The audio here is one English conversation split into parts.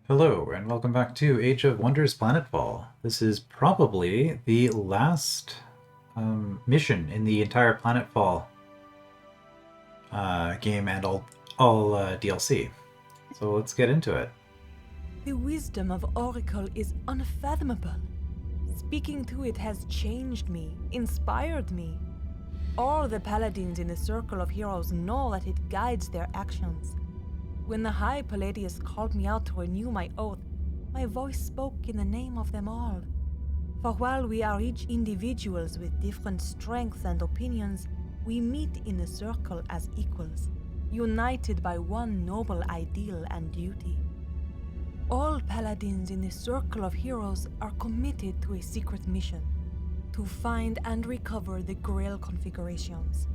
Hello, and welcome back to Age of Wonders Planetfall. This is probably the last mission in the entire Planetfall game and all DLC. So let's get into it. The wisdom of Oracle is unfathomable. Speaking to it has changed me, inspired me. All the paladins in the Circle of Heroes know that it guides their actions. When the High Palladius called me out to renew my oath, my voice spoke in the name of them all. For while we are each individuals with different strengths and opinions, we meet in the Circle as equals, united by one noble ideal and duty. All paladins in the Circle of Heroes are committed to a secret mission, to find and recover the Grail configurations.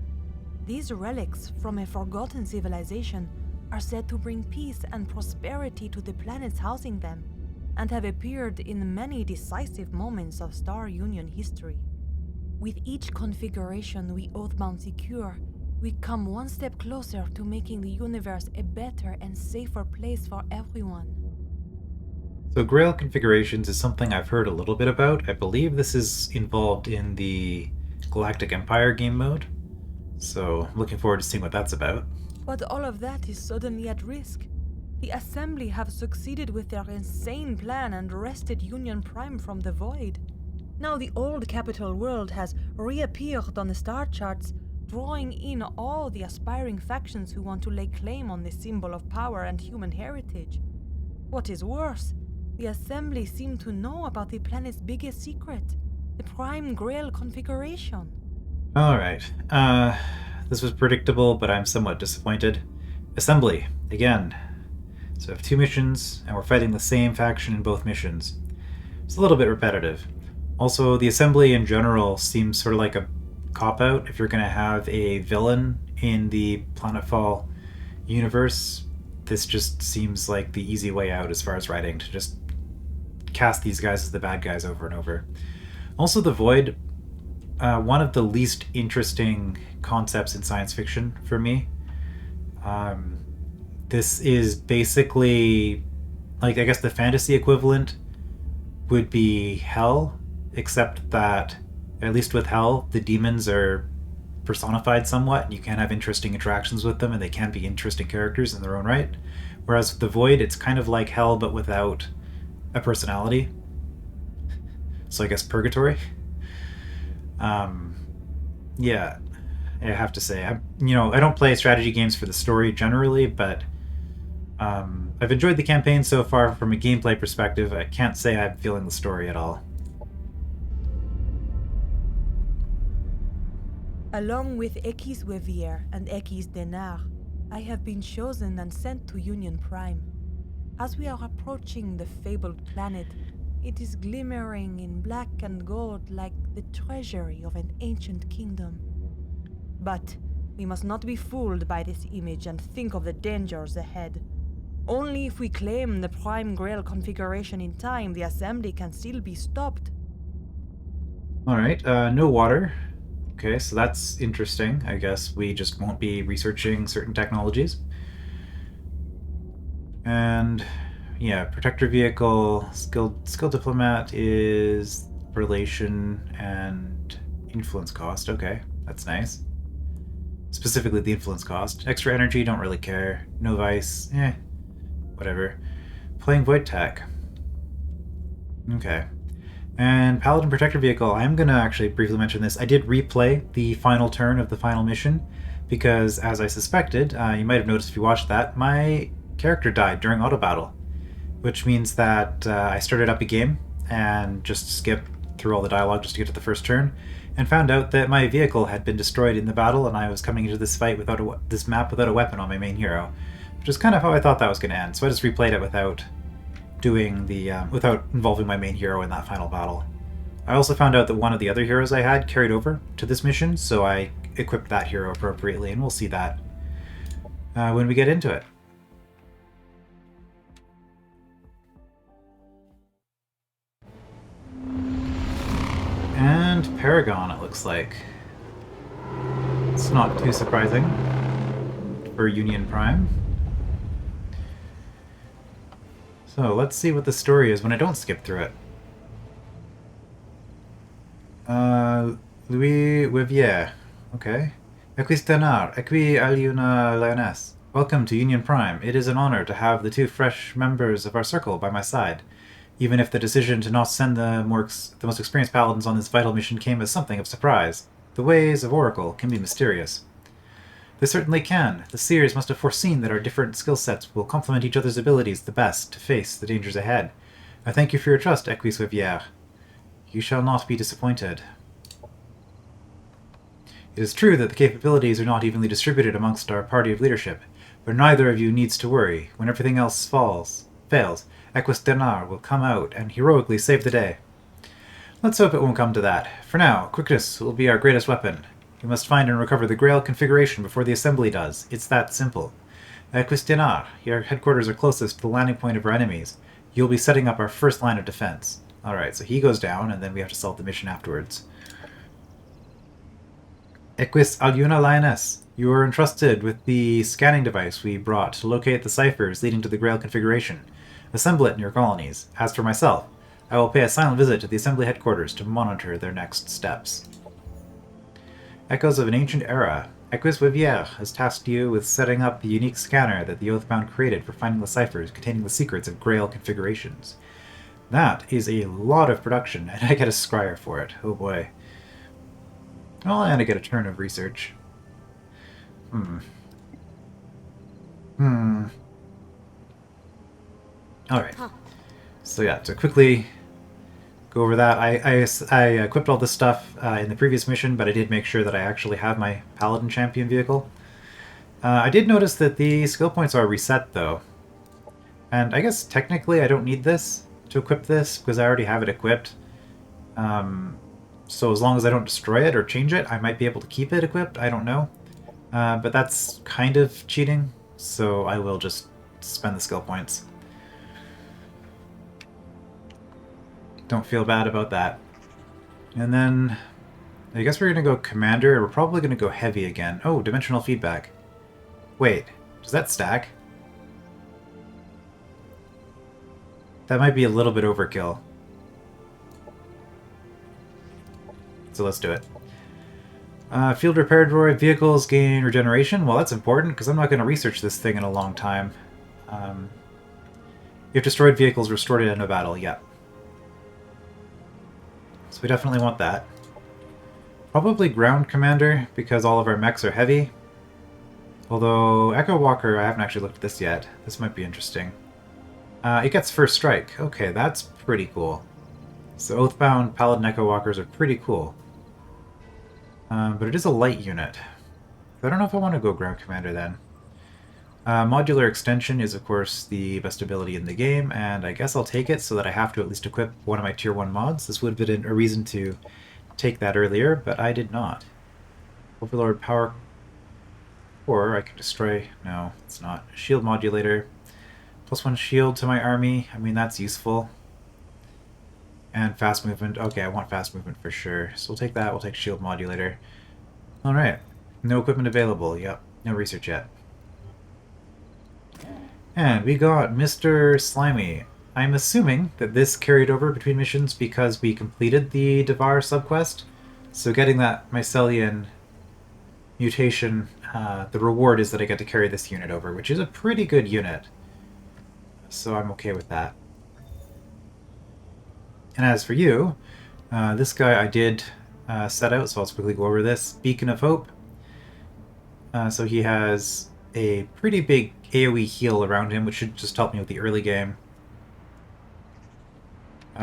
These relics from a forgotten civilization are said to bring peace and prosperity to the planets housing them, and have appeared in many decisive moments of Star Union history. With each configuration we oathbound secure, we come one step closer to making the universe a better and safer place for everyone. So Grail configurations is something I've heard a little bit about. I believe this is involved in the Galactic Empire game mode. So looking forward to seeing what that's about. But all of that is suddenly at risk. The Assembly have succeeded with their insane plan and wrested Union Prime from the void. Now the old capital world has reappeared on the star charts, drawing in all the aspiring factions who want to lay claim on the symbol of power and human heritage. What is worse, the Assembly seem to know about the planet's biggest secret, the Prime Grail configuration. Alright, this was predictable, but I'm somewhat disappointed. Assembly, again. So we have two missions, and we're fighting the same faction in both missions. It's a little bit repetitive. Also, the Assembly in general seems sort of like a cop-out if you're going to have a villain in the Planetfall universe. This just seems like the easy way out as far as writing, to just cast these guys as the bad guys over and over. Also, the Void, one of the least interesting concepts in science fiction for me. This is basically, like, I guess the fantasy equivalent would be Hell, except that, at least with Hell, the demons are personified somewhat, and you can have interesting interactions with them, and they can be interesting characters in their own right. Whereas with the Void, it's kind of like Hell, but without a personality. So I guess Purgatory. Yeah, I have to say, I don't play strategy games for the story generally, but I've enjoyed the campaign so far from a gameplay perspective. I can't say I'm feeling the story at all. Along with Ekis Wevier and Ekis Denar, I have been chosen and sent to Union Prime. As we are approaching the fabled planet, it is glimmering in black and gold like the treasury of an ancient kingdom. But we must not be fooled by this image and think of the dangers ahead. Only if we claim the Prime Grail configuration in time, the Assembly can still be stopped. Alright, no water. Okay, so that's interesting. I guess we just won't be researching certain technologies. And yeah, protector vehicle, skilled diplomat is relation and influence cost. Okay, that's nice. Specifically the influence cost. Extra energy, don't really care. No vice, whatever. Playing void tech. Okay. And Paladin Protector Vehicle, I'm going to actually briefly mention this. I did replay the final turn of the final mission, because as I suspected, you might have noticed if you watched that, my character died during auto battle, which means that I started up a game and just skipped through all the dialogue just to get to the first turn, and found out that my vehicle had been destroyed in the battle, and I was coming into this fight without this map without a weapon on my main hero, which is kind of how I thought that was going to end. So I just replayed it without doing the without involving my main hero in that final battle. I also found out that one of the other heroes I had carried over to this mission, so I equipped that hero appropriately, and we'll see that when we get into it. And Paragon, it looks like. It's not too surprising for Union Prime. So let's see what the story is when I don't skip through it. Louis Wivier. Okay. Equis Denar, Equi Aliuna Lioness. Welcome to Union Prime. It is an honor to have the two fresh members of our circle by my side, even if the decision to not send the most experienced paladins on this vital mission came as something of surprise. The ways of Oracle can be mysterious. They certainly can. The Seers must have foreseen that our different skill sets will complement each other's abilities the best to face the dangers ahead. I thank you for your trust, Equis Wivier. You shall not be disappointed. It is true that the capabilities are not evenly distributed amongst our party of leadership, but neither of you needs to worry. When everything else fails, Equus Denar will come out and heroically save the day. Let's hope it won't come to that. For now, quickness will be our greatest weapon. We must find and recover the Grail configuration before the assembly does. It's that simple. Equus Denar, your headquarters are closest to the landing point of our enemies. You'll be setting up our first line of defense. Alright, so he goes down, and then we have to solve the mission afterwards. Equis Aliuna Lioness, you are entrusted with the scanning device we brought to locate the ciphers leading to the Grail configuration. Assemble it in your colonies. As for myself, I will pay a silent visit to the assembly headquarters to monitor their next steps. Echoes of an ancient era. Equus Wivier has tasked you with setting up the unique scanner that the Oathbound created for finding the ciphers containing the secrets of Grail configurations. That is a lot of production, and I get a scryer for it. Oh boy. Well, and I get a turn of research. Alright. So yeah, to quickly go over that, I equipped all this stuff in the previous mission, but I did make sure that I actually have my Paladin Champion vehicle. I did notice that the skill points are reset, though. And I guess technically I don't need this to equip this, because I already have it equipped. So as long as I don't destroy it or change it, I might be able to keep it equipped, I don't know. But that's kind of cheating, so I will just spend the skill points. Don't feel bad about that. And then, I guess we're going to go Commander, and we're probably going to go Heavy again. Oh, Dimensional Feedback. Wait, does that stack? That might be a little bit overkill. So let's do it. Field repair droid vehicles gain regeneration. Well, that's important, because I'm not going to research this thing in a long time. If destroyed vehicles restored at the end of battle, yeah. So we definitely want that. Probably Ground Commander, because all of our mechs are heavy. Although, Echo Walker, I haven't actually looked at this yet. This might be interesting. It gets First Strike. Okay, that's pretty cool. So Oathbound Paladin Echo Walkers are pretty cool. But it is a light unit. I don't know if I want to go Ground Commander then. Modular Extension is, of course, the best ability in the game, and I guess I'll take it so that I have to at least equip one of my Tier 1 mods. This would have been a reason to take that earlier, but I did not. Overlord Power Core, I can destroy... No, it's not. Shield Modulator. +1 shield to my army. I mean, that's useful. And fast movement. Okay, I want fast movement for sure. So we'll take that. We'll take shield modulator. Alright. No equipment available. Yep. No research yet. And we got Mr. Slimy. I'm assuming that this carried over between missions because we completed the Devar subquest. So getting that Mycelian mutation, the reward is that I get to carry this unit over, which is a pretty good unit. So I'm okay with that. And as for you, this guy I did set out, so I'll quickly go over this. Beacon of Hope. So he has a pretty big AoE heal around him, which should just help me with the early game.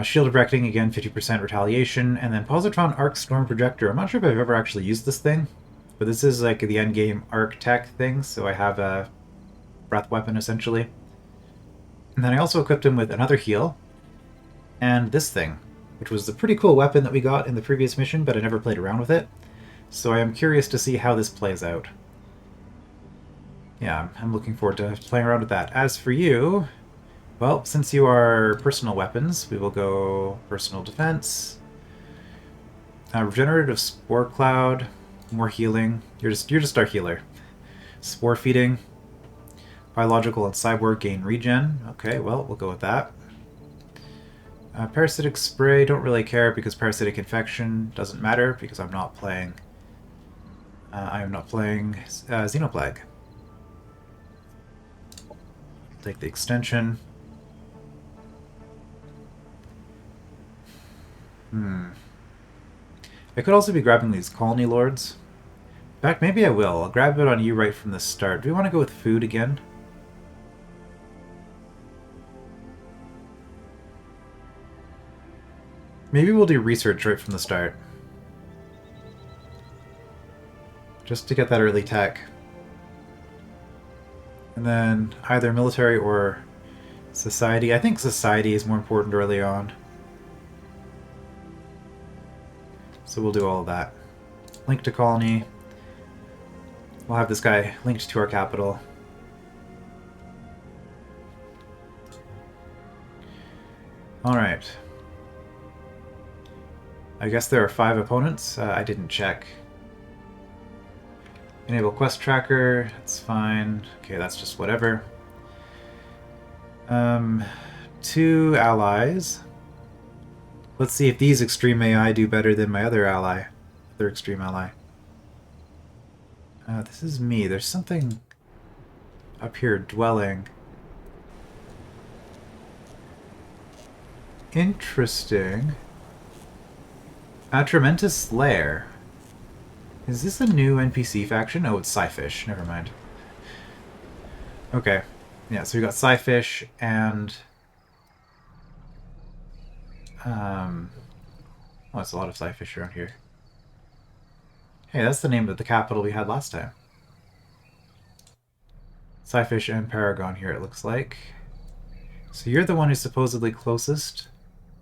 Shield of Reckoning, again, 50% retaliation. And then Positron Arc Storm Projector. I'm not sure if I've ever actually used this thing, but this is like the endgame arc tech thing, so I have a breath weapon, essentially. And then I also equipped him with another heal, and this thing, which was a pretty cool weapon that we got in the previous mission, but I never played around with it. So I am curious to see how this plays out. Yeah, I'm looking forward to playing around with that. As for you, well, since you are personal weapons, we will go personal defense. Regenerative Spore Cloud, more healing. You're just our healer. Spore Feeding. Biological and cyborg gain regen. Okay, well, we'll go with that. Parasitic spray, don't really care because parasitic infection doesn't matter because I'm not playing. I am not playing Xenoplague. Take the extension. I could also be grabbing these colony lords. In fact, maybe I will. I'll grab it on you right from the start. Do we want to go with food again? Maybe we'll do research right from the start. Just to get that early tech. And then either military or society. I think society is more important early on. So we'll do all of that. Link to colony. We'll have this guy linked to our capital. Alright. I guess there are 5 opponents. I didn't check. Enable quest tracker. That's fine. Okay, that's just whatever. 2 allies. Let's see if these extreme AI do better than my other ally. Other extreme ally. This is me. There's something up here dwelling. Interesting. Trementus Lair. Is this a new NPC faction? Oh, it's Psi-Fish. Never mind. Okay. Yeah, so we got Psi-Fish and... oh, there's a lot of Psi-Fish around here. Hey, that's the name of the capital we had last time. Psi-Fish and Paragon here, it looks like. So you're the one who's supposedly closest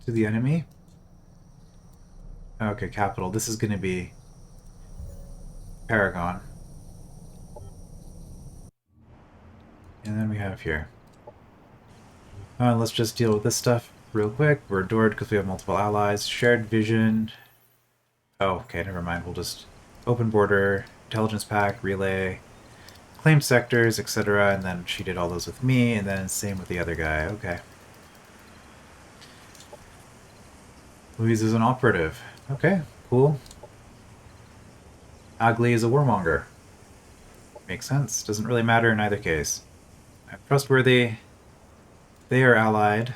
to the enemy? Okay, capital. This is going to be Paragon. And then we have here. Let's just deal with this stuff real quick. We're adored because we have multiple allies. Shared vision. Oh, okay, never mind. We'll just open border, intelligence pack, relay, claimed sectors, etc. And then she did all those with me, and then same with the other guy. Okay. Louise is an operative. Okay, cool. Agli is a warmonger. Makes sense. Doesn't really matter in either case. I'm trustworthy. They are allied.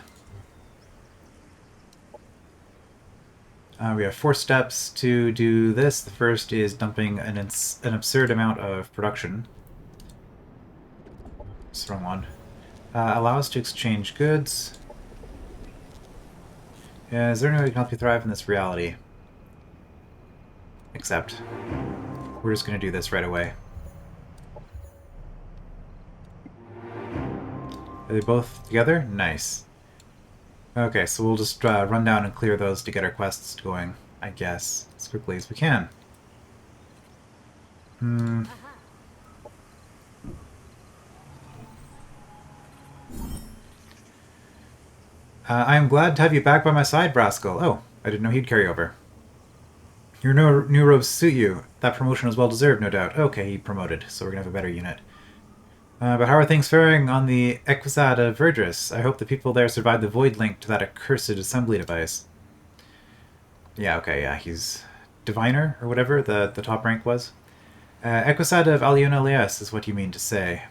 We have 4 steps to do this. The first is dumping an absurd amount of production. That's the wrong one. Allow us to exchange goods. Is there any way we can help you thrive in this reality? Except, we're just going to do this right away. Are they both together? Nice. Okay, so we'll just run down and clear those to get our quests going, I guess, as quickly as we can. I am glad to have you back by my side, Brascal. Oh, I didn't know he'd carry over. Your new robes suit you. That promotion was well deserved, no doubt. Okay, he promoted, so we're gonna have a better unit. But how are things faring on the Equisad of Verdris? I hope the people there survived the void link to that accursed assembly device. Yeah, okay, yeah, he's Diviner, or whatever the top rank was. Equisad of Aliona Lies is what you mean to say.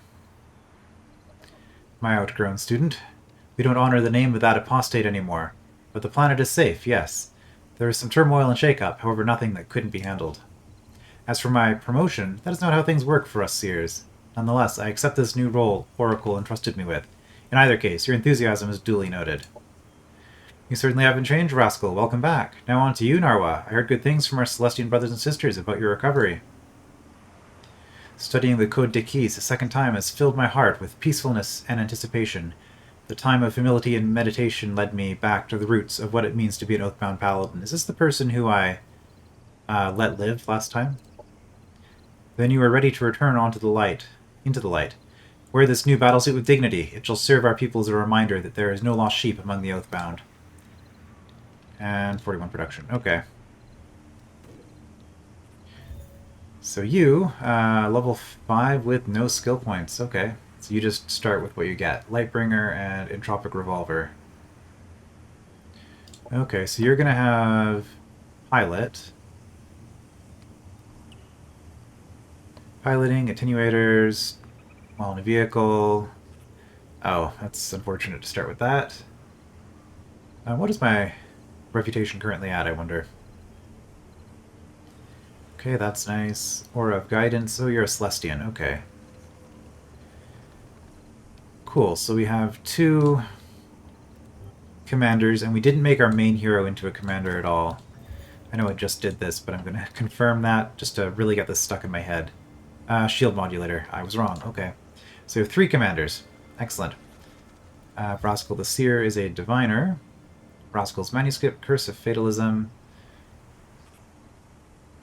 My outgrown student. We don't honor the name of that apostate anymore. But the planet is safe, yes. There is some turmoil and shake-up, however nothing that couldn't be handled. As for my promotion, that is not how things work for us seers. Nonetheless, I accept this new role Oracle entrusted me with. In either case, your enthusiasm is duly noted. You certainly haven't changed, Rascal. Welcome back. Now on to you, Narwa. I heard good things from our Celestian brothers and sisters about your recovery. Studying the Code de Keys a second time has filled my heart with peacefulness and anticipation. The time of humility and meditation led me back to the roots of what it means to be an Oathbound Paladin. Is this the person who I let live last time? Then you are ready to return into the light. Wear this new battlesuit with dignity. It shall serve our people as a reminder that there is no lost sheep among the Oathbound. And 41 production. Okay. So you, level 5 with no skill points. Okay. So you just start with what you get. Lightbringer and Entropic Revolver. Okay, so you're gonna have Pilot. Piloting, attenuators, while in a vehicle. Oh, that's unfortunate to start with that. What is my reputation currently at, I wonder? Okay, that's nice. Aura of Guidance. Oh, you're a Celestian. Okay. Cool, so we have 2 commanders, and we didn't make our main hero into a commander at all. I know I just did this, but I'm going to confirm that just to really get this stuck in my head. Shield Modulator. I was wrong. Okay. So we have 3 commanders. Excellent. Braskill the Seer is a Diviner. Braskill's Manuscript, Curse of Fatalism.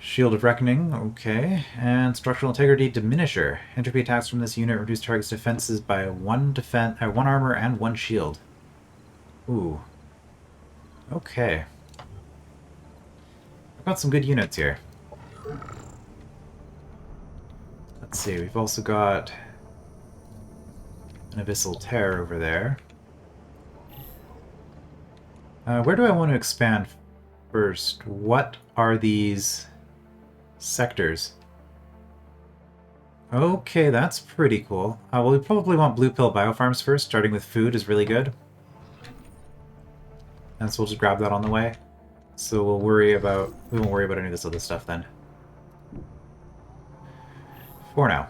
Shield of Reckoning, okay. And Structural Integrity Diminisher. Entropy attacks from this unit reduce target's defenses by 1 armor and 1 shield. Ooh. Okay. I've got some good units here. Let's see, we've also got an Abyssal Terror over there. Where do I want to expand first? What are these sectors? Okay, that's pretty cool. Well, we probably want Blue Pill Biofarms first, starting with food is really good. And so we'll just grab that on the way. So we won't worry about any of this other stuff then. For now.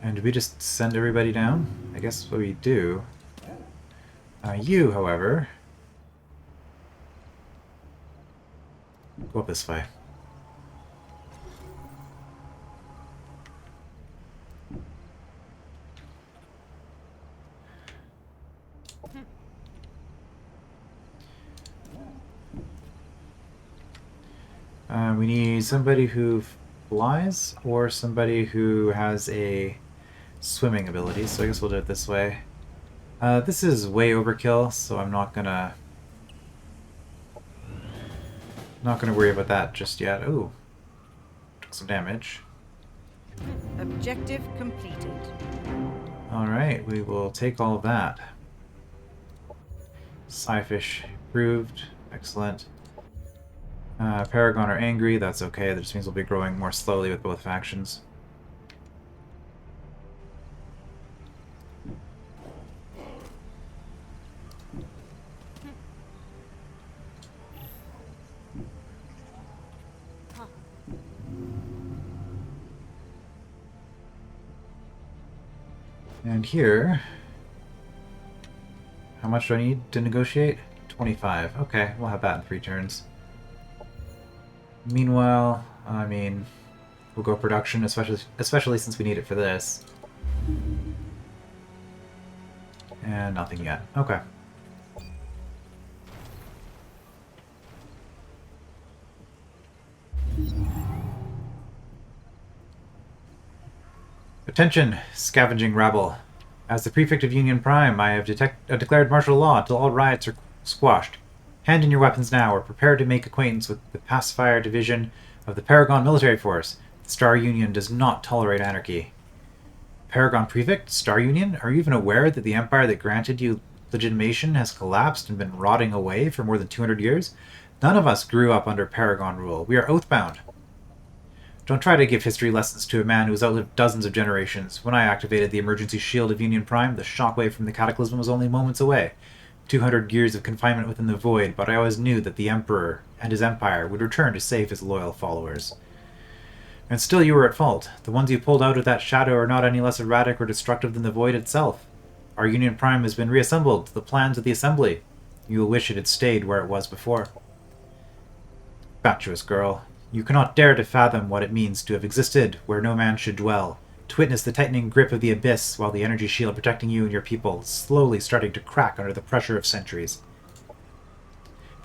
And do we just send everybody down? I guess what we do. You, however, go up this way. We need somebody who flies or somebody who has a swimming ability, so I guess we'll do it this way. This is way overkill, so I'm not gonna worry about that just yet. Ooh, took some damage. Objective completed. Alright, we will take all of that. Psi-Fish improved. Excellent. Paragon are angry, that's okay. That just means we'll be growing more slowly with both factions. And here, how much do I need to negotiate? 25. Okay, we'll have that in 3 turns. Meanwhile, I mean, we'll go production, especially since we need it for this. And nothing yet. Okay. Attention, scavenging rabble. As the Prefect of Union Prime, I have declared martial law until all riots are squashed. Hand in your weapons now, or prepare to make acquaintance with the Pacifier Division of the Paragon Military Force. The Star Union does not tolerate anarchy. Paragon Prefect? Star Union? Are you even aware that the empire that granted you legitimation has collapsed and been rotting away for more than 200 years? None of us grew up under Paragon rule. We are oathbound. Don't try to give history lessons to a man who has outlived dozens of generations. When I activated the emergency shield of Union Prime, the shockwave from the cataclysm was only moments away. 200 years of confinement within the void, but I always knew that the Emperor and his empire would return to save his loyal followers. And still you were at fault. The ones you pulled out of that shadow are not any less erratic or destructive than the void itself. Our Union Prime has been reassembled to the plans of the Assembly. You will wish it had stayed where it was before. Fatuous girl. You cannot dare to fathom what it means to have existed where no man should dwell, to witness the tightening grip of the abyss while the energy shield protecting you and your people is slowly starting to crack under the pressure of centuries.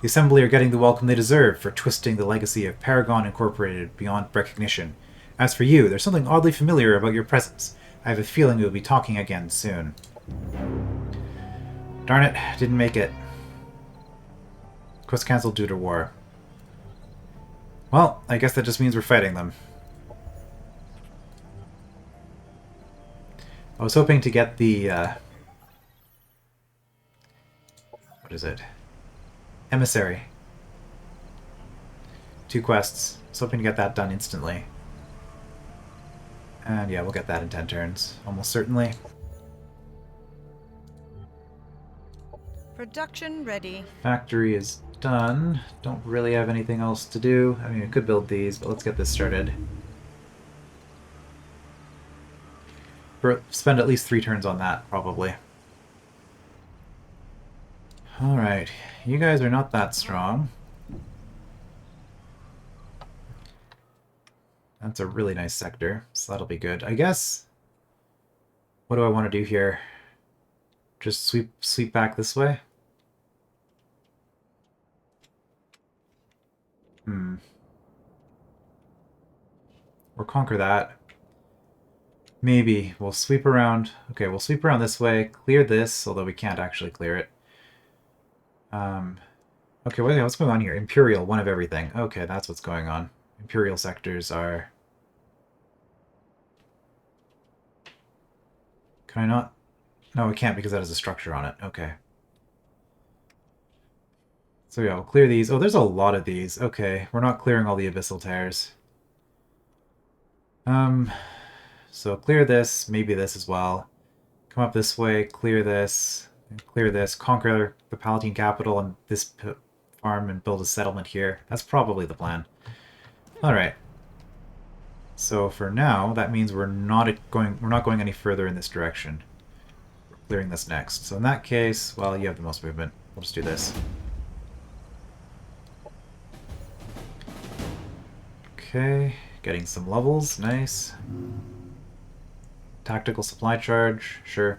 The Assembly are getting the welcome they deserve for twisting the legacy of Paragon Incorporated beyond recognition. As for you, there's something oddly familiar about your presence. I have a feeling we'll be talking again soon. Darn it, didn't make it. Quest cancelled due to war. Well, I guess that just means we're fighting them. I was hoping to get the, what is it? Emissary. 2 quests. I was hoping to get that done instantly. And yeah, we'll get that in 10 turns. Almost certainly. Production ready. Factory is done. Don't really have anything else to do. I mean, I could build these, but let's get this started. Spend at least 3 turns on that, probably. Alright, you guys are not that strong. That's a really nice sector, so that'll be good. I guess... What do I want to do here? Just sweep back this way? Or conquer that. Maybe. We'll sweep around. Okay, we'll sweep around this way, clear this, although we can't actually clear it. Okay, what's going on here? Imperial, one of everything. Okay, that's what's going on. Imperial sectors are... Can I not? No, we can't because that has a structure on it. Okay. So yeah, we'll clear these. Oh, there's a lot of these. Okay, we're not clearing all the abyssal tears. So clear this, maybe this as well. Come up this way, clear this, and clear this, conquer the Palatine capital and this farm and build a settlement here. That's probably the plan. Alright. So for now, that means we're not going any further in this direction. We're clearing this next. So in that case, well, you have the most movement. We'll just do this. Okay, getting some levels, nice. Tactical supply charge, sure.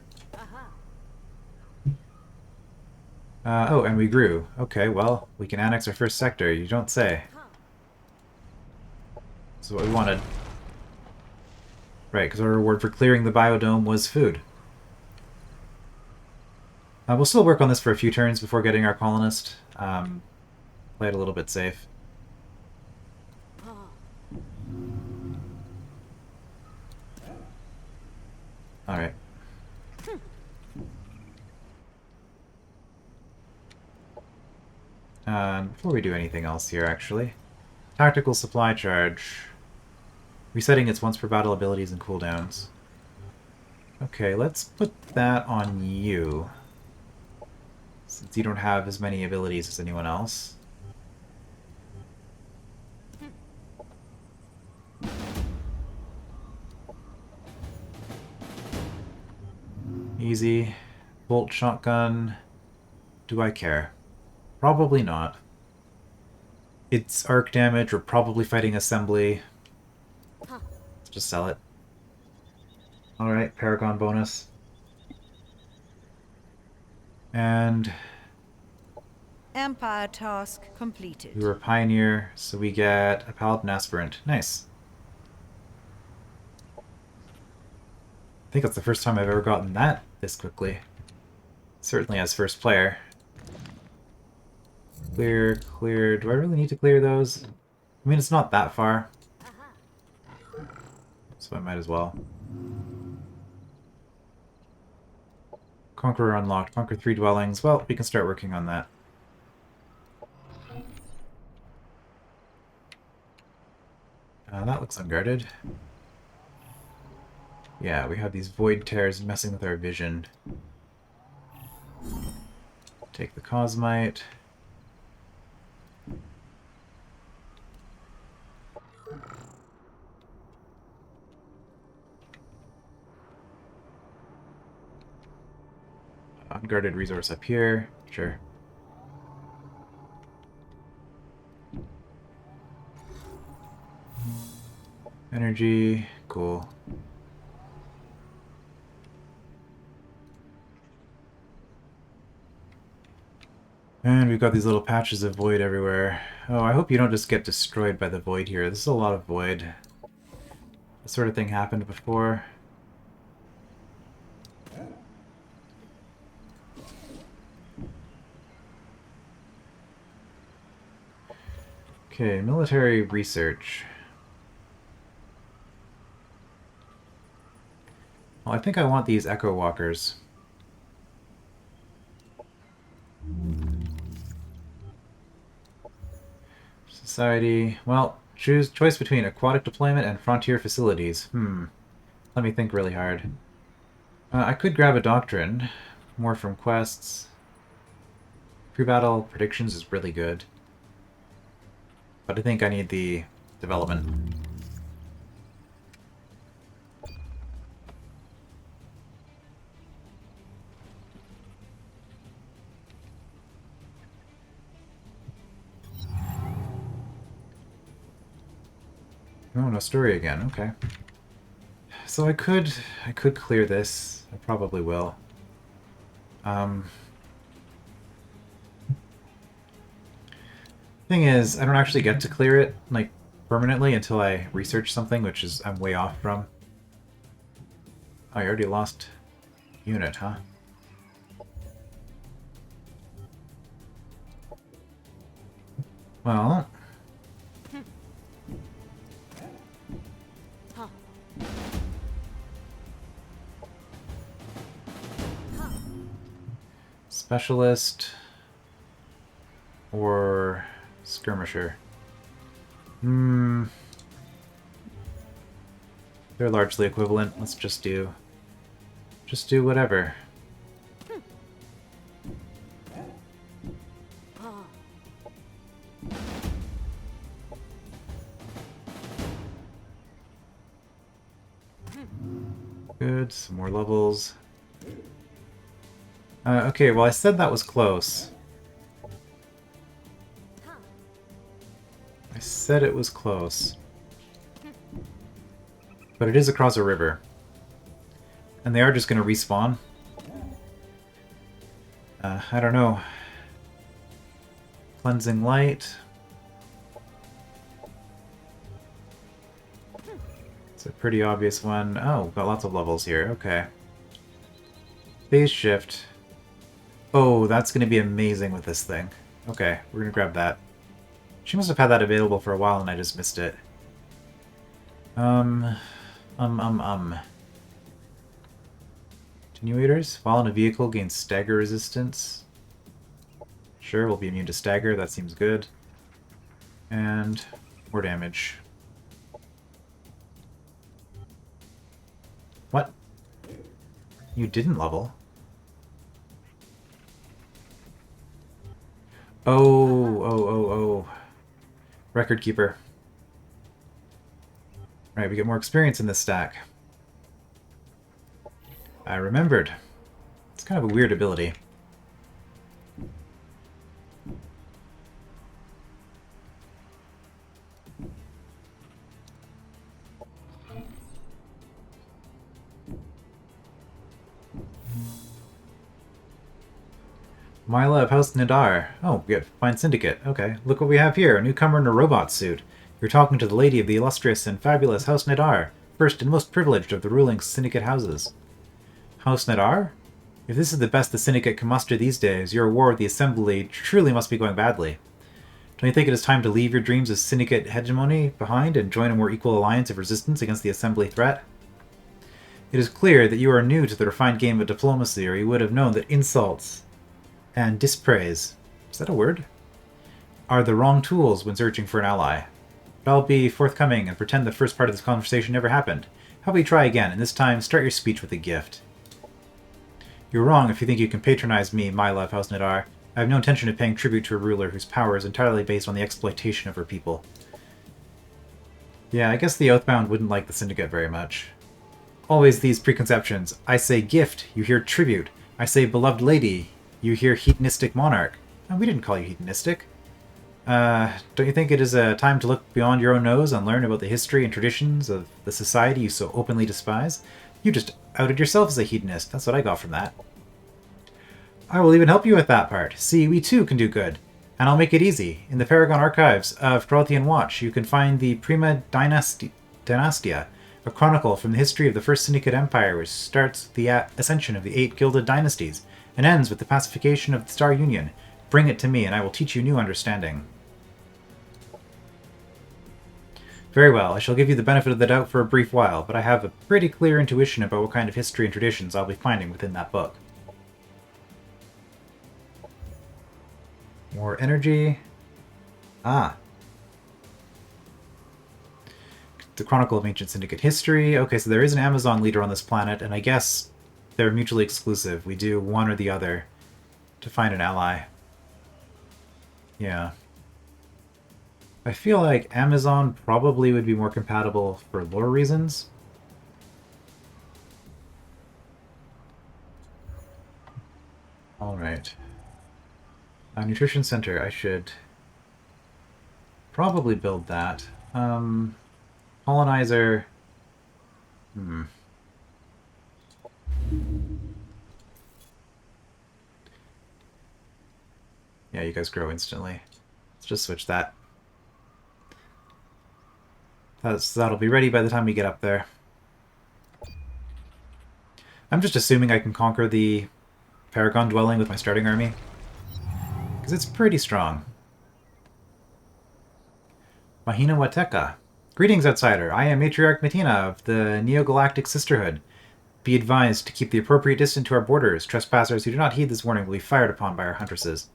Oh, and we grew. Okay, well, we can annex our first sector, you don't say. This is what we wanted. Right, because our reward for clearing the biodome was food. We'll still work on this for a few turns before getting our colonist. Play it a little bit safe. Alright. Before we do anything else here, actually. Tactical supply charge. Resetting its once per battle abilities and cooldowns. Okay, let's put that on you. Since you don't have as many abilities as anyone else. Easy. Bolt shotgun. Do I care? Probably not. It's arc damage, we're probably fighting assembly. Let's just sell it. Alright, Paragon bonus. And... Empire task completed. we were a pioneer, so we get a paladin aspirant. Nice. I think that's the first time I've ever gotten that this quickly. Certainly as first player. Clear, clear. Do I really need to clear those? I mean, it's not that far. So I might as well. Conqueror unlocked. Conquer 3 dwellings. Well, we can start working on that. That looks unguarded. Yeah, we have these void tears messing with our vision. Take the Cosmite. Unguarded resource up here. Sure. Energy. Cool. And we've got these little patches of void everywhere. Oh, I hope you don't just get destroyed by the void here. This is a lot of void. This sort of thing happened before. Okay, military research. Well, I think I want these Echo Walkers. Society. Well, choice between aquatic deployment and frontier facilities. Let me think really hard. I could grab a doctrine. More from quests. Pre-battle predictions is really good. But I think I need the development. Oh, no story again. Okay. So I could clear this. I probably will. Thing is, I don't actually get to clear it, like, permanently until I research something, which is I'm way off from. Oh, you already lost unit, huh? Well... Specialist or skirmisher. They're largely equivalent. Let's just do whatever. Good, some more levels. Okay, well I said that was close. I said it was close. But it is across a river. And they are just going to respawn. I don't know. Cleansing Light. It's a pretty obvious one. Oh, got lots of levels here. Okay. Phase Shift. Oh, that's going to be amazing with this thing. Okay, we're going to grab that. She must have had that available for a while and I just missed it. Attenuators. While in a vehicle, gains stagger resistance. Sure, we'll be immune to stagger. That seems good. And more damage. What? You didn't level? Oh. Record keeper. Right, we get more experience in this stack. I remembered. It's kind of a weird ability. Mila of House Ny'Dar. Oh, we find Syndicate. Okay, look what we have here. A newcomer in a robot suit. You're talking to the lady of the illustrious and fabulous House Ny'Dar, first and most privileged of the ruling Syndicate houses. House Ny'Dar? If this is the best the Syndicate can muster these days, your war with the Assembly truly must be going badly. Don't you think it is time to leave your dreams of Syndicate hegemony behind and join a more equal alliance of resistance against the Assembly threat? It is clear that you are new to the refined game of diplomacy, or you would have known that insults and dispraise, is that a word? Are the wrong tools when searching for an ally. But I'll be forthcoming and pretend the first part of this conversation never happened. How about we try again, and this time start your speech with a gift. You're wrong if you think you can patronize me, Mila of House Ny'Dar. I have no intention of paying tribute to a ruler whose power is entirely based on the exploitation of her people. Yeah, I guess the Oathbound wouldn't like the Syndicate very much. Always these preconceptions. I say gift, you hear tribute. I say beloved lady, you hear hedonistic monarch. And we didn't call you hedonistic. Don't you think it is a time to look beyond your own nose and learn about the history and traditions of the society you so openly despise? You just outed yourself as a hedonist. That's what I got from that. I will even help you with that part. See, we too can do good. And I'll make it easy. In the Paragon Archives of Prothean Watch, you can find the Prima Dynastia, a chronicle from the history of the First Syndicate Empire, which starts with the ascension of the 8 Gilded Dynasties and ends with the pacification of the Star Union. Bring it to me, and I will teach you new understanding. Very well, I shall give you the benefit of the doubt for a brief while, but I have a pretty clear intuition about what kind of history and traditions I'll be finding within that book. More energy. Ah. The Chronicle of Ancient Syndicate History. Okay, so there is an Amazon leader on this planet, and I guess they're mutually exclusive. We do one or the other to find an ally. Yeah. I feel like Amazon probably would be more compatible for lore reasons. Alright. Nutrition Center, I should probably build that. Colonizer... Yeah, you guys grow instantly. Let's just switch that. That'll be ready by the time we get up there. I'm just assuming I can conquer the Paragon dwelling with my starting army, because it's pretty strong. Mahina Wateka. Greetings, outsider. I am Matriarch Mahina of the Neo-Galactic Sisterhood. Be advised to keep the appropriate distance to our borders. Trespassers who do not heed this warning will be fired upon by our huntresses.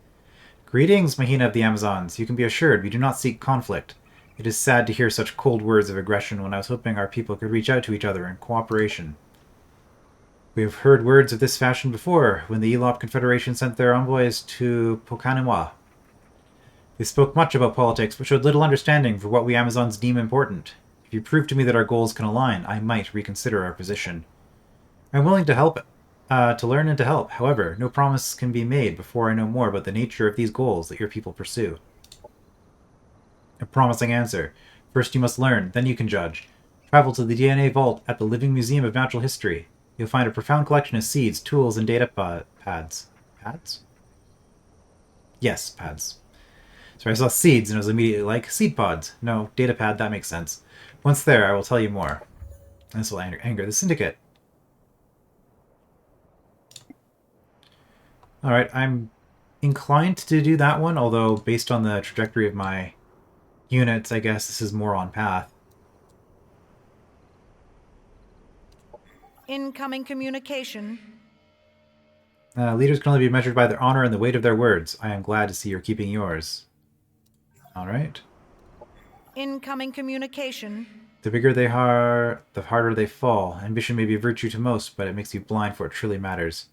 Greetings, Mahina of the Amazons. You can be assured we do not seek conflict. It is sad to hear such cold words of aggression when I was hoping our people could reach out to each other in cooperation. We have heard words of this fashion before, when the Elop Confederation sent their envoys to Pokaniwa. They spoke much about politics, but showed little understanding for what we Amazons deem important. If you prove to me that our goals can align, I might reconsider our position. I'm willing to help, to learn and to help. However, no promise can be made before I know more about the nature of these goals that your people pursue. A promising answer. First you must learn, then you can judge. Travel to the DNA Vault at the Living Museum of Natural History. You'll find a profound collection of seeds, tools, and data pads. Pads? Yes, pads. So I saw seeds and I was immediately like, seed pods. No, data pad, that makes sense. Once there, I will tell you more. This will anger the Syndicate. Alright, I'm inclined to do that one, although based on the trajectory of my units, I guess this is more on path. Incoming communication. Leaders can only be measured by their honor and the weight of their words. I am glad to see you're keeping yours. Alright. Incoming communication. The bigger they are, the harder they fall. Ambition may be a virtue to most, but it makes you blind for what truly matters.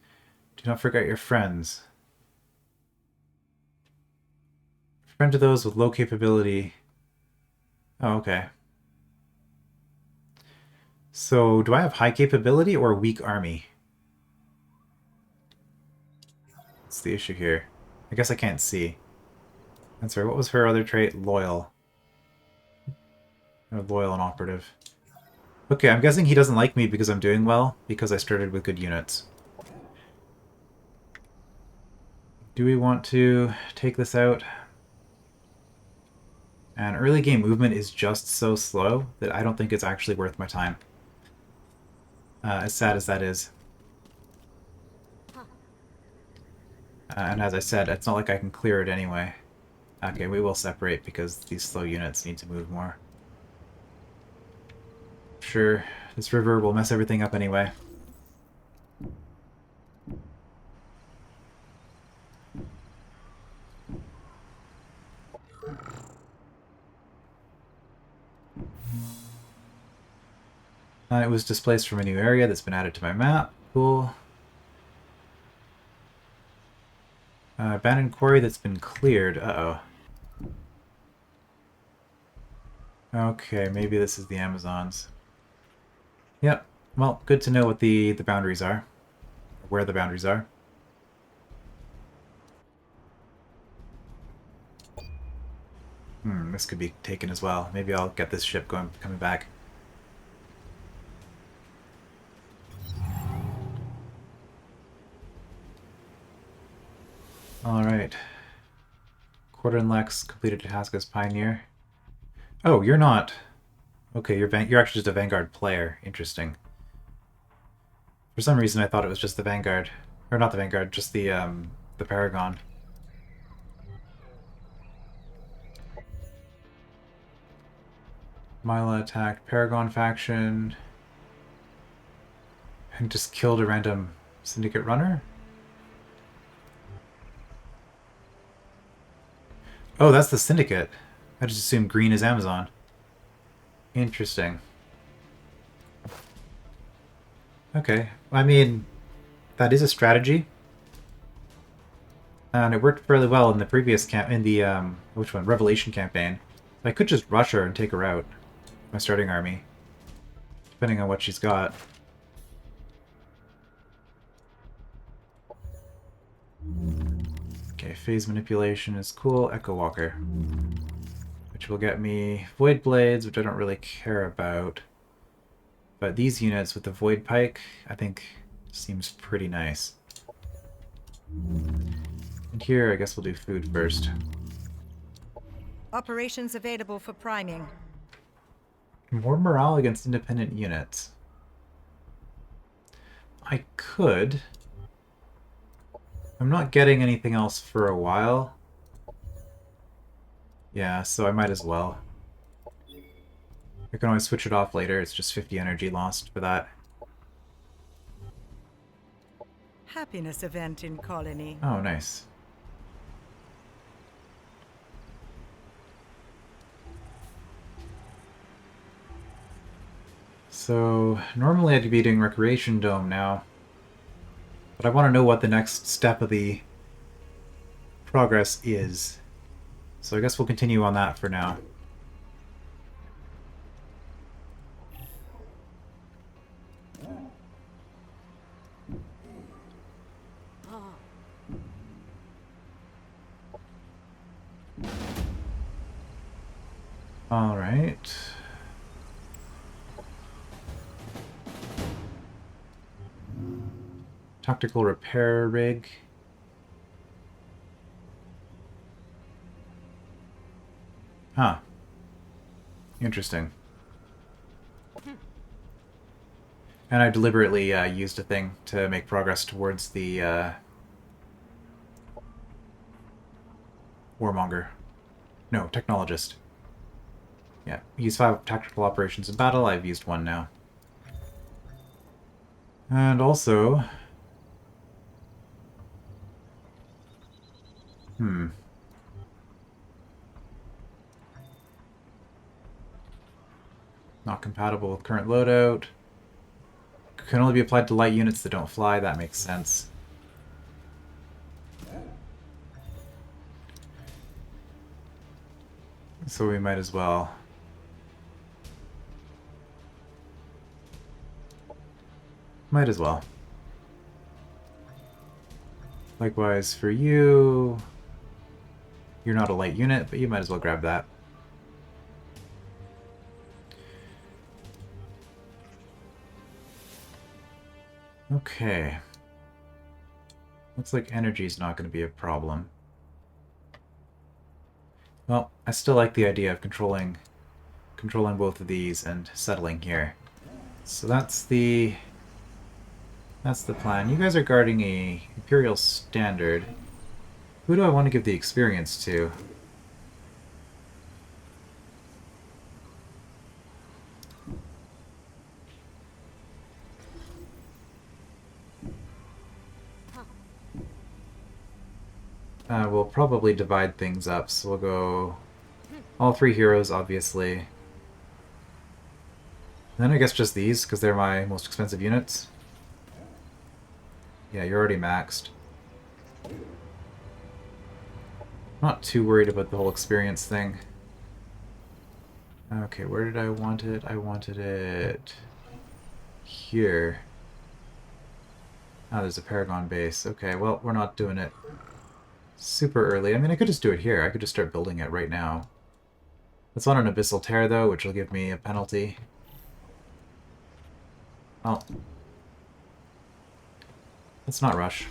Do not forget your friends. Friend to those with low capability. Oh, okay. So, do I have high capability or a weak army? What's the issue here? I guess I can't see. That's right, what was her other trait? Loyal. Loyal and operative. Okay, I'm guessing he doesn't like me because I'm doing well, because I started with good units. Do we want to take this out? And early game movement is just so slow that I don't think it's actually worth my time. As sad as that is. And as I said, it's not like I can clear it anyway. Okay, we will separate because these slow units need to move more. Sure, this river will mess everything up anyway. It was displaced from a new area that's been added to my map. Cool. Abandoned quarry that's been cleared. Uh-oh. Okay, maybe this is the Amazons. Yep. Well, good to know what the boundaries are. Where the boundaries are. This could be taken as well. Maybe I'll get this ship coming back. Alright. Codran Lex completed a task as Pioneer. Oh, you're not. Okay, you're actually just a Vanguard player. Interesting. For some reason I thought it was just the Vanguard. Or not the Vanguard, just the Paragon. Mila attacked Paragon faction. And just killed a random Syndicate runner? Oh, that's the Syndicate. I just assumed green is Amazon. Interesting. Okay. I mean, that is a strategy. And it worked fairly well in the previous which one? Revelation campaign. I could just rush her and take her out. My starting army. Depending on what she's got. Okay, phase manipulation is cool. Echo Walker. Which will get me Void Blades, which I don't really care about. But these units with the Void Pike, I think, seems pretty nice. And here, I guess we'll do food first. Operations available for priming. More morale against independent units. I could. I'm not getting anything else for a while. Yeah, so I might as well. I can always switch it off later. It's just 50 energy lost for that. Happiness event in colony. Oh, nice. So, normally I'd be doing Recreation Dome now. But I want to know what the next step of the progress is. So I guess we'll continue on that for now. All right. Tactical repair rig. Huh. Interesting. And I deliberately used a thing to make progress towards the Warmonger. No, Technologist. Yeah, use 5 tactical operations in battle. I've used 1 now. And also... Not compatible with current loadout. Can only be applied to light units that don't fly. That makes sense. So we might as well. Might as well. Likewise for you. You're not a light unit, but you might as well grab that. Okay. Looks like energy's not going to be a problem. Well, I still like the idea of controlling both of these and settling here. So that's the plan. You guys are guarding a Imperial Standard. Who do I want to give the experience to? We'll probably divide things up, so we'll go all 3 heroes, obviously. Then I guess just these, because they're my most expensive units. Yeah, you're already maxed. Not too worried about the whole experience thing. Okay, where did I want it? I wanted it here. Ah, there's a Paragon base. Okay, well, we're not doing it super early. I mean, I could just do it here. I could just start building it right now. It's on an Abyssal Tear, though, which will give me a penalty. Well, let's not rush.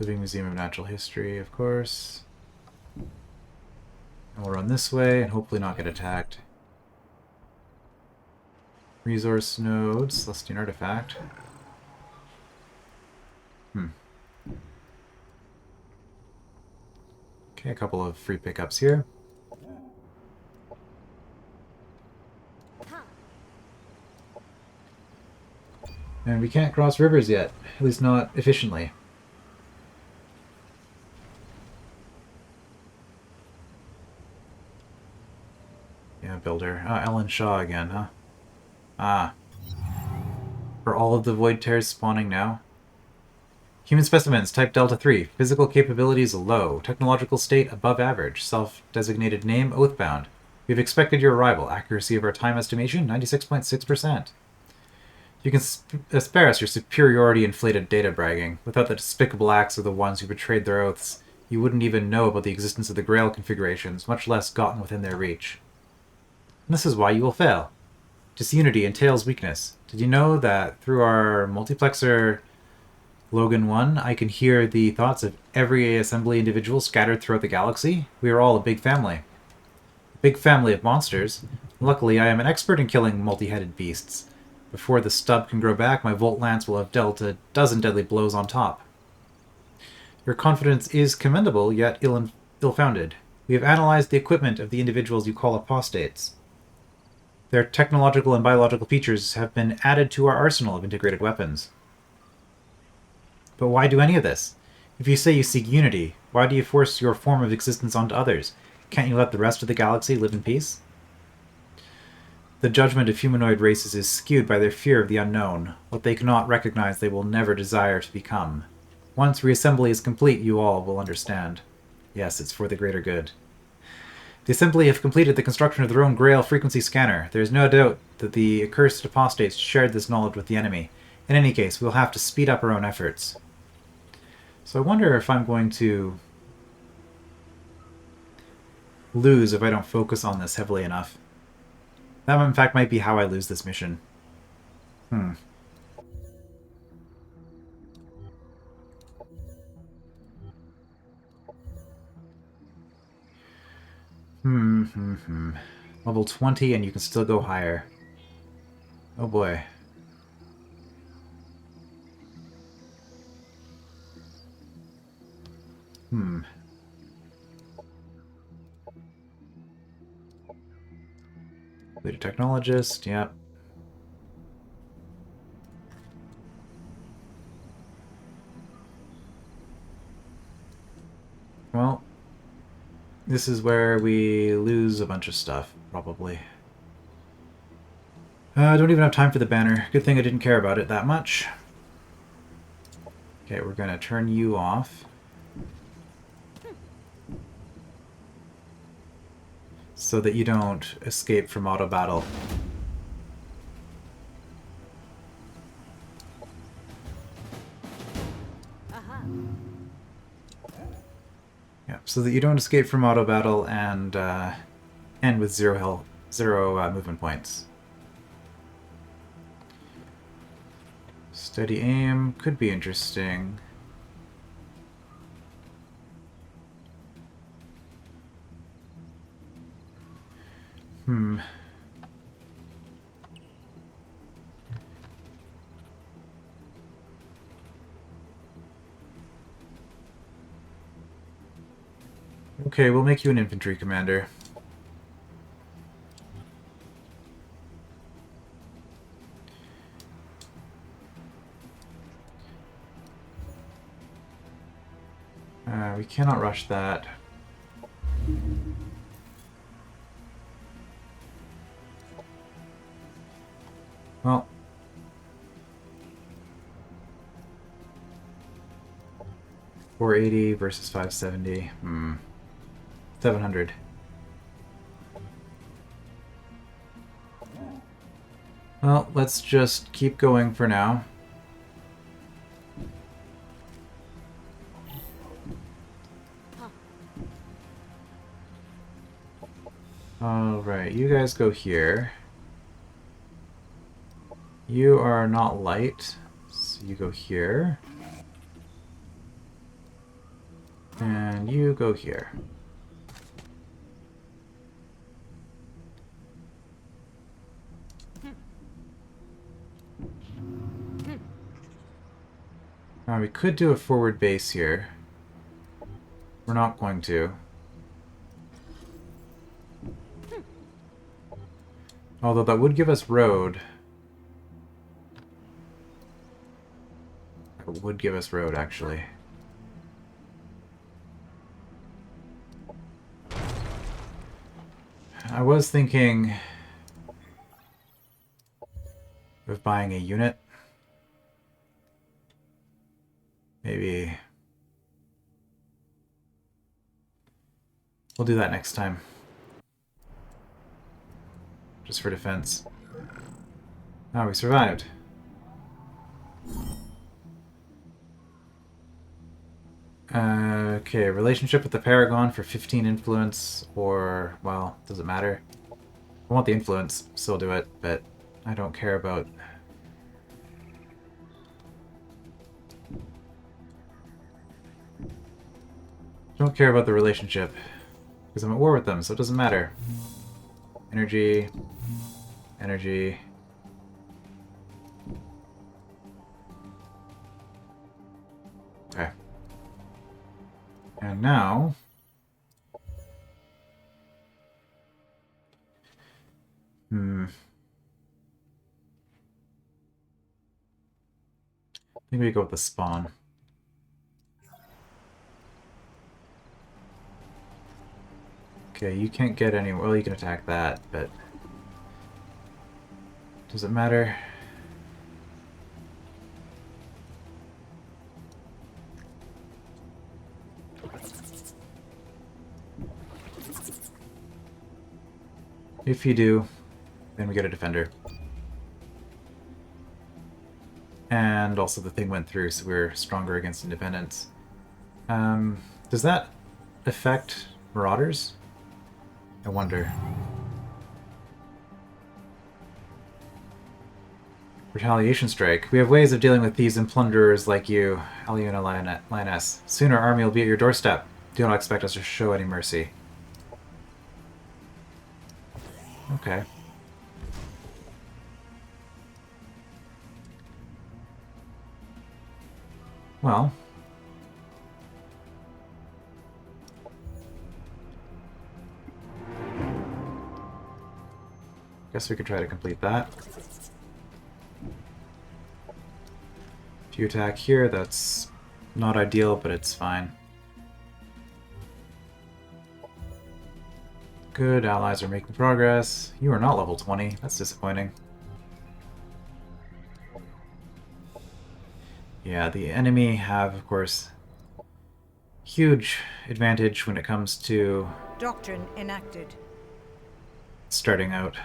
Living Museum of Natural History, of course. And we'll run this way and hopefully not get attacked. Resource node, Celestian Artifact. Hmm. Okay, a couple of free pickups here. And we can't cross rivers yet, at least not efficiently. Yeah, builder. Ellen Shaw again, huh? Ah. Are all of the void tears spawning now? Human specimens, type Delta 3. Physical capabilities low. Technological state above average. Self-designated name Oathbound. We've expected your arrival. Accuracy of our time estimation 96.6%. You can spare us your superiority-inflated data bragging. Without the despicable acts of the ones who betrayed their oaths, you wouldn't even know about the existence of the Grail configurations, much less gotten within their reach. And this is why you will fail. Disunity entails weakness. Did you know that through our multiplexer Logan 1, I can hear the thoughts of every assembly individual scattered throughout the galaxy? We are all a big family. A big family of monsters. Luckily, I am an expert in killing multi-headed beasts. Before the stub can grow back, my Volt Lance will have dealt a dozen deadly blows on top. Your confidence is commendable, yet ill-founded. We have analyzed the equipment of the individuals you call apostates. Their technological and biological features have been added to our arsenal of integrated weapons. But why do any of this? If you say you seek unity, why do you force your form of existence onto others? Can't you let the rest of the galaxy live in peace? The judgment of humanoid races is skewed by their fear of the unknown. What they cannot recognize they will never desire to become. Once reassembly is complete, you all will understand. Yes, it's for the greater good. The Assembly have completed the construction of their own Grail frequency scanner. There is no doubt that the accursed apostates shared this knowledge with the enemy. In any case, we'll have to speed up our own efforts. So I wonder if I'm going to lose if I don't focus on this heavily enough. That, in fact, might be how I lose this mission. Level 20 and you can still go higher. Oh boy. Leader technologist, yep. Well, this is where we lose a bunch of stuff, probably. I don't even have time for the banner. Good thing I didn't care about it that much. Okay, we're gonna turn you off. So that you don't escape from auto battle. Yeah, so that you don't escape from auto battle and end with zero movement points. Steady aim could be interesting. Okay, we'll make you an infantry commander. We cannot rush that. Well, $480 versus 570. 700. Well, let's just keep going for now. Alright, you guys go here. You are not light, so you go here. And you go here. Now we could do a forward base here. We're not going to. Although that would give us road. It would give us road, actually. I was thinking of buying a unit. Maybe we'll do that next time. Just for defense. Oh, we survived. Okay, relationship with the Paragon for 15 influence, or, well, does it matter? I want the influence, still do it, but I don't care about... Don't care about the relationship, because I'm at war with them, so it doesn't matter. Energy... Energy... Okay. And now... I think we go with the spawn. Okay, you can't get any... Well, you can attack that, but... Does it matter? If you do, then we get a defender. And also the thing went through, so we're stronger against independents. Does that affect marauders? I wonder. Retaliation strike. We have ways of dealing with thieves and plunderers like you, Aliuna Lioness. Soon our army will be at your doorstep. Do not expect us to show any mercy. Okay. Well. Guess we could try to complete that. If you attack here, that's not ideal, but it's fine. Good, allies are making progress. You are not level 20. That's disappointing. Yeah, the enemy have, of course, huge advantage when it comes to Doctrine enacted. starting out.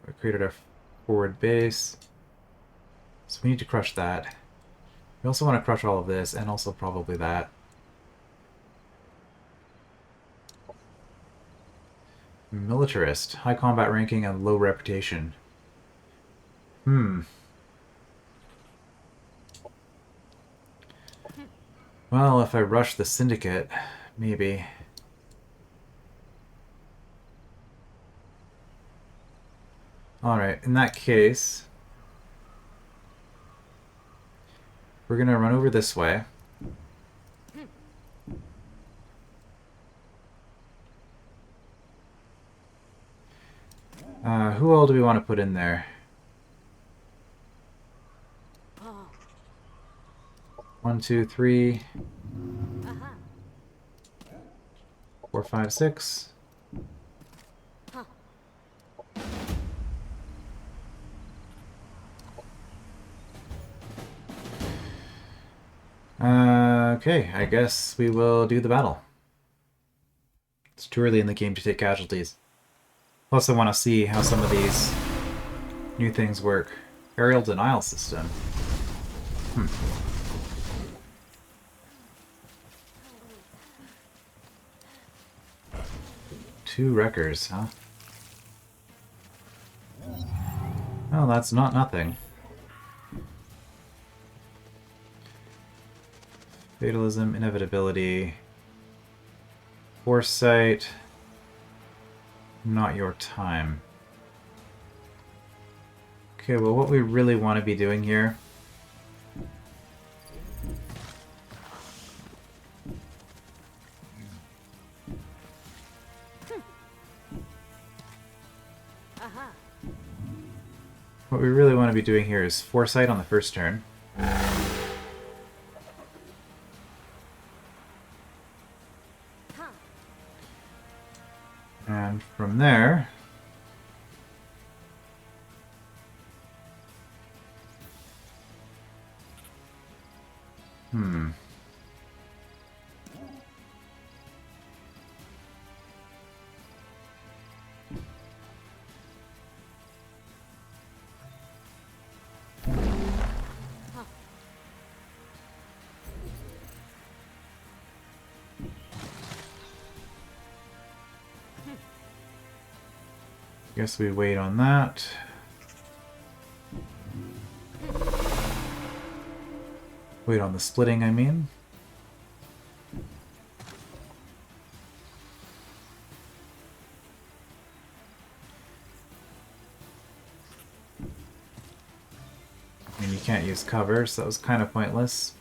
We created our forward base. So we need to crush that. We also want to crush all of this, and also probably that. Militarist. High combat ranking and low reputation. Well, if I rush the Syndicate, maybe. Alright, in that case... We're gonna run over this way. Who all do we want to put in there? 1, 2, 3, 4, 5, 6. Okay, I guess we will do the battle. It's too early in the game to take casualties. Plus, I want to see how some of these new things work. Aerial denial system. 2 wreckers, huh? Oh, that's not nothing. Fatalism, inevitability, foresight, not your time. Okay, well what we really want to be doing here what we really want to be doing here is foresight on the first turn. And from there... Guess we wait on that. Wait on the splitting, I mean. I mean, you can't use cover, so that was kind of pointless.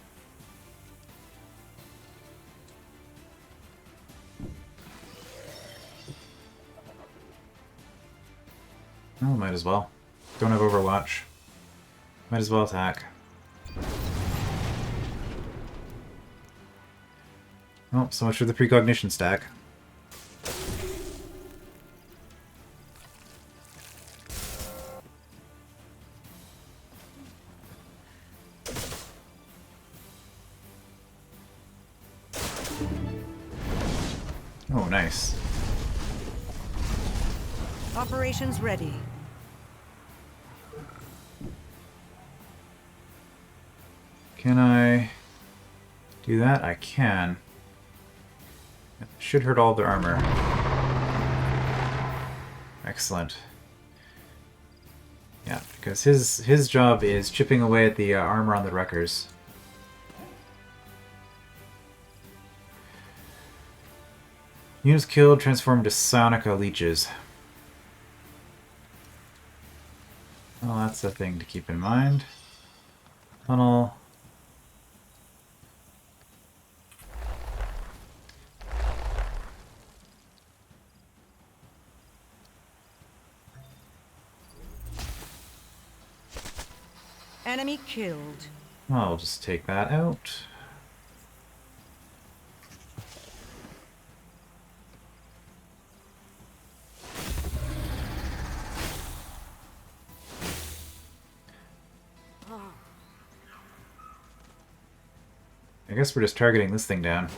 Well, might as well. Don't have Overwatch. Might as well attack. Oh, so much for the precognition stack. Oh, nice. Operations ready. Can I do that? I can. It should hurt all of their armor. Excellent. Yeah, because his job is chipping away at the armor on the wreckers. Units killed transformed to Psionica leeches. Well, that's a thing to keep in mind. Tunnel. Enemy killed. I'll just take that out. I guess we're just targeting this thing down.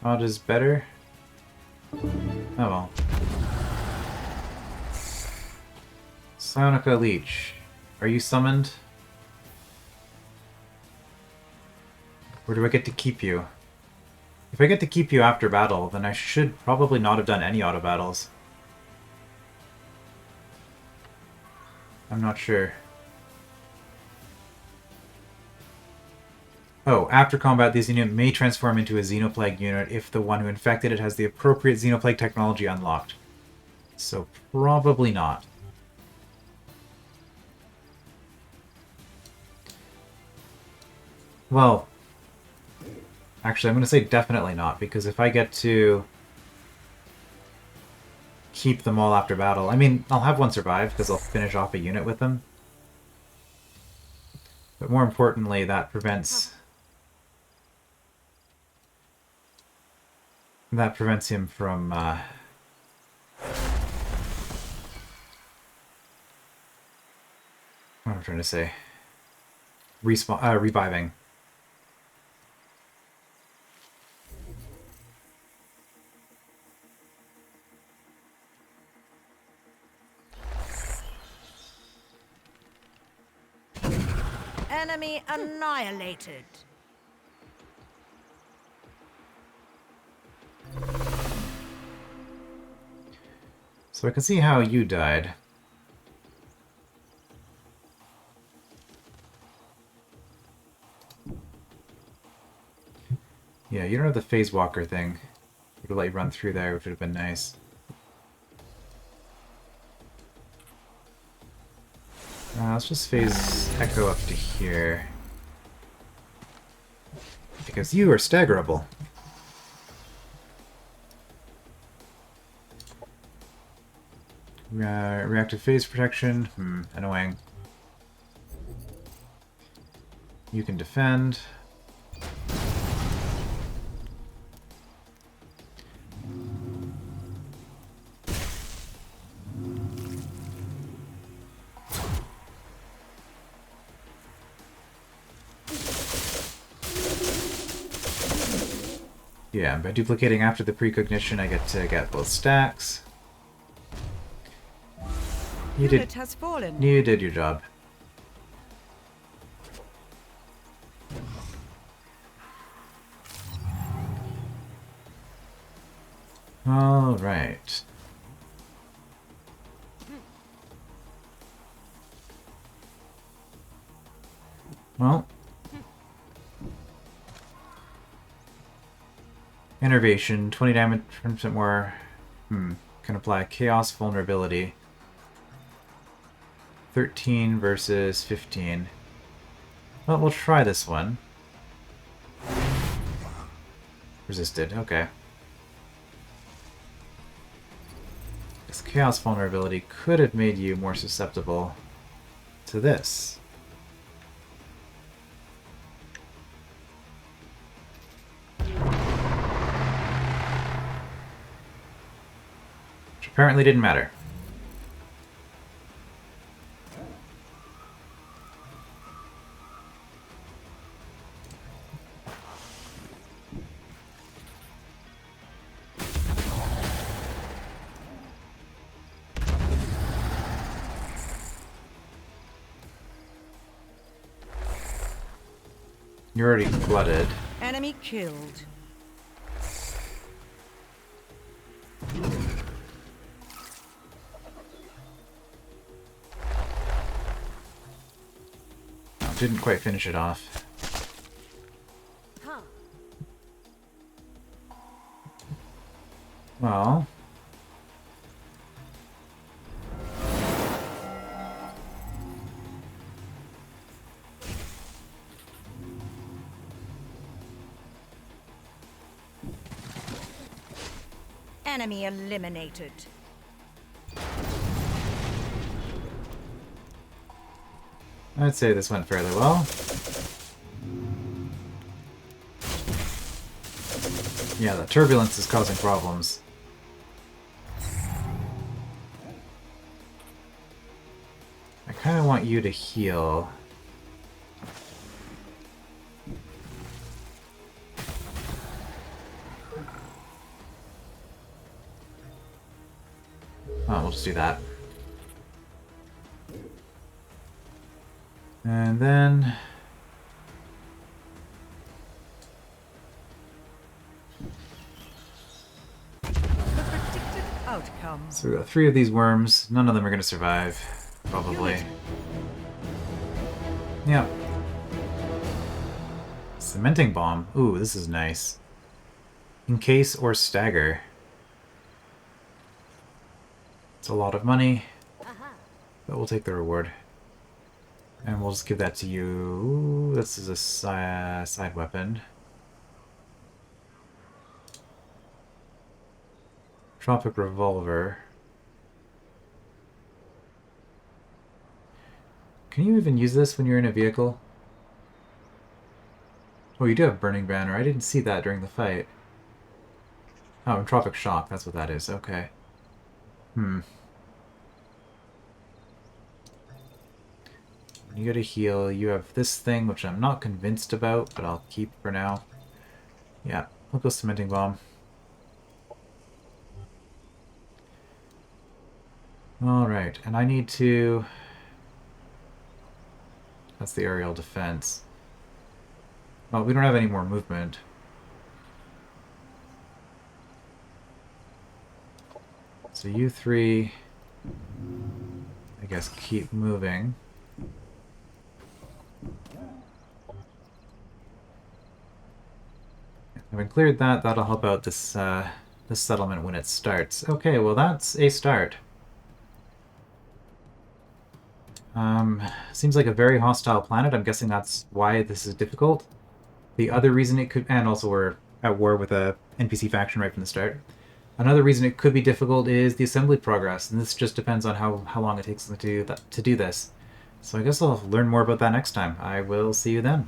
Shot is better. Oh well. Psionica Leech. Are you summoned? Or do I get to keep you? If I get to keep you after battle, then I should probably not have done any auto battles. I'm not sure. Oh, after combat, this unit may transform into a Xenoplague unit if the one who infected it has the appropriate Xenoplague technology unlocked. So probably not. Well, actually, I'm going to say definitely not, because if I get to keep them all after battle, I mean, I'll have one survive, because I'll finish off a unit with them. But more importantly, that prevents... That prevents him from, what am I trying to say? Reviving. Enemy annihilated. So I can see how you died. Yeah, you don't have the Phase Walker thing. Would have let you run through there, which would have been nice. Let's just phase Echo up to here. Because you are staggerable. Reactive phase protection. Annoying. You can defend. Yeah, by duplicating after the precognition, I get to get both stacks. Unit has fallen. You did your job. All right. Well. Innervation, 20 damage, 10% more. Can apply Chaos Vulnerability. 13 versus 15. Well, we'll try this one. Resisted, okay. This Chaos Vulnerability could have made you more susceptible to this. Which apparently didn't matter. You're already flooded. Enemy killed. Didn't quite finish it off. Well... Enemy eliminated. I'd say this went fairly well. Yeah, the turbulence is causing problems. I kind of want you to heal. Oh, we'll just do that. And then... The predicted outcome. So we got 3 of these worms. None of them are going to survive. Probably. Yep. Cementing bomb. Ooh, this is nice. Encase or stagger. It's a lot of money. But we'll take the reward. And we'll just give that to you. Ooh, this is a side weapon. Tropic Revolver. Can you even use this when you're in a vehicle? Oh, you do have Burning Banner. I didn't see that during the fight. Oh, and Tropic Shock. That's what that is. Okay. You gotta heal. You have this thing, which I'm not convinced about, but I'll keep for now. Yeah, we'll go Cementing Bomb. Alright, and I need to... That's the aerial defense. Well, we don't have any more movement. So you 3, I guess, keep moving. Having cleared that, that'll help out this this settlement when it starts. Okay, well that's a start. Seems like a very hostile planet. I'm guessing that's why this is difficult. The other reason it could, and also we're at war with a NPC faction right from the start. Another reason it could be difficult is the assembly progress, and this just depends on how long it takes to do this. So I guess I'll learn more about that next time. I will see you then.